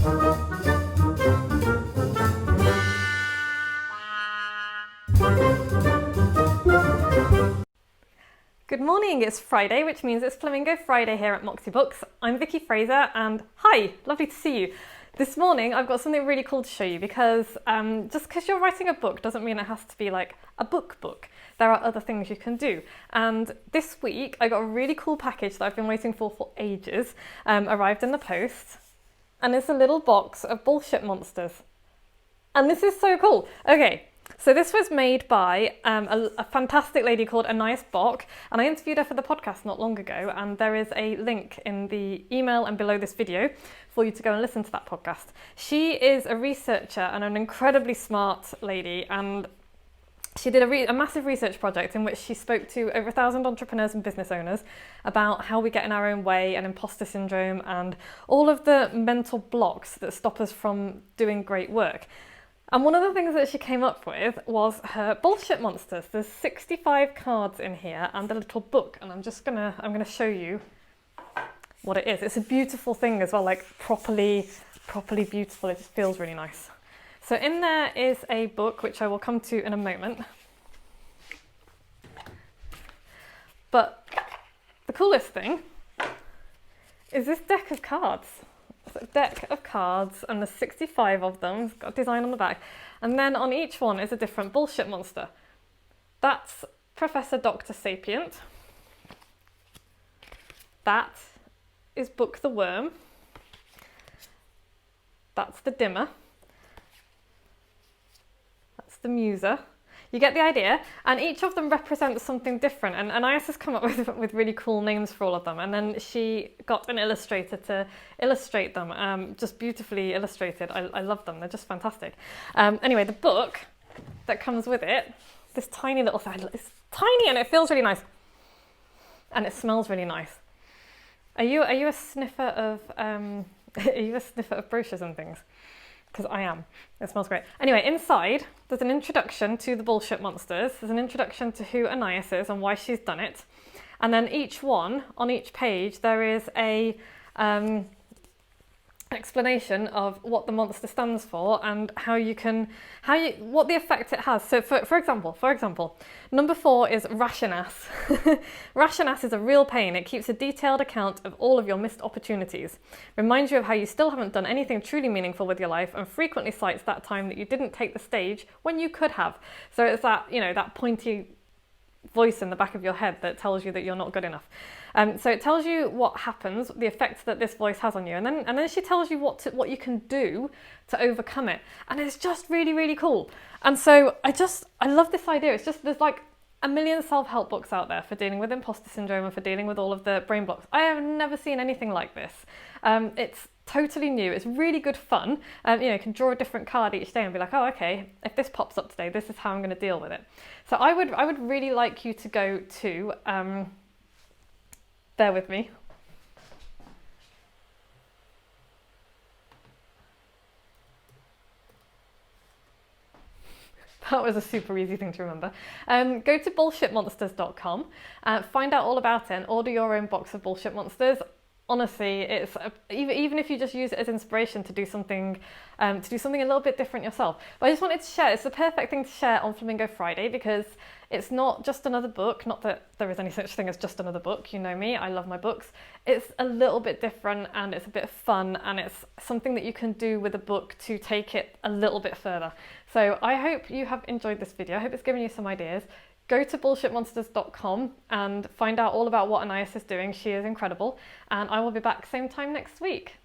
Good morning, it's Friday, which means it's Flamingo Friday here at Moxie Books. I'm Vicky Fraser and hi, lovely to see you. This morning I've got something really cool to show you because just because you're writing a book doesn't mean it has to be like a book. There are other things you can do. And this week I got a really cool package that I've been waiting for ages, arrived in the post, and it's a little box of bullshit monsters. And this is so cool. Okay. So this was made by a fantastic lady called Anaïs Bock, and I interviewed her for the podcast not long ago, and there is a link in the email and below this video for you to go and listen to that podcast. She is a researcher and an incredibly smart lady, and she did a massive research project in which she spoke to over 1,000 entrepreneurs and business owners about how we get in our own way and imposter syndrome and all of the mental blocks that stop us from doing great work. And one of the things that she came up with was her bullshit monsters. There's 65 cards in here and a little book, and I'm gonna show you what it is. It's a beautiful thing as well, like properly beautiful. It just feels really nice. So in there is a book, which I will come to in a moment. But the coolest thing is this deck of cards. It's a deck of cards, and there's 65 of them. It's got a design on the back, and then on each one is a different bullshit monster. That's Professor Dr. Sapient. That is Book the Worm. That's the Dimmer. That's the Muser. You get the idea, and each of them represents something different, and Anaïs has come up with really cool names for all of them, and then she got an illustrator to illustrate them, just beautifully illustrated. I love them, they're just fantastic. Anyway, the book that comes with it, this tiny little thing, it's tiny and it feels really nice, and it smells really nice. Are you a sniffer of brochures and things? Because I am. It smells great. Anyway, inside, there's an introduction to the bullshit monsters. There's an introduction to who Anaïs is and why she's done it. And then each one, on each page, there is a explanation of what the monster stands for and what the effect it has. So for example, number 4 is Rationass. Rationass is a real pain. It keeps a detailed account of all of your missed opportunities, reminds you of how you still haven't done anything truly meaningful with your life, and frequently cites that time that you didn't take the stage when you could have. So it's that, that pointy voice in the back of your head that tells you that you're not good enough. So it tells you what happens, the effects that this voice has on you, and then she tells you what you can do to overcome it, and it's just really cool. And so I love this idea. It's just there's like a million self-help books out there for dealing with imposter syndrome and for dealing with all of the brain blocks. I have never seen anything like this. It's totally new. It's really good fun. You can draw a different card each day and be like, oh, okay, if this pops up today, this is how I'm going to deal with it. So I would really like you to go to, bear with me. That was a super easy thing to remember. Go to bullshitmonsters.com, find out all about it and order your own box of bullshit monsters. Honestly, it's even if you just use it as inspiration to do something a little bit different yourself. But I just wanted to share. It's the perfect thing to share on Flamingo Friday because it's not just another book. Not that there is any such thing as just another book. You know me, I love my books. It's a little bit different and it's a bit fun and it's something that you can do with a book to take it a little bit further. So I hope you have enjoyed this video. I hope it's given you some ideas. Go to bullshitmonsters.com and find out all about what Anaïs is doing. She is incredible. And I will be back same time next week.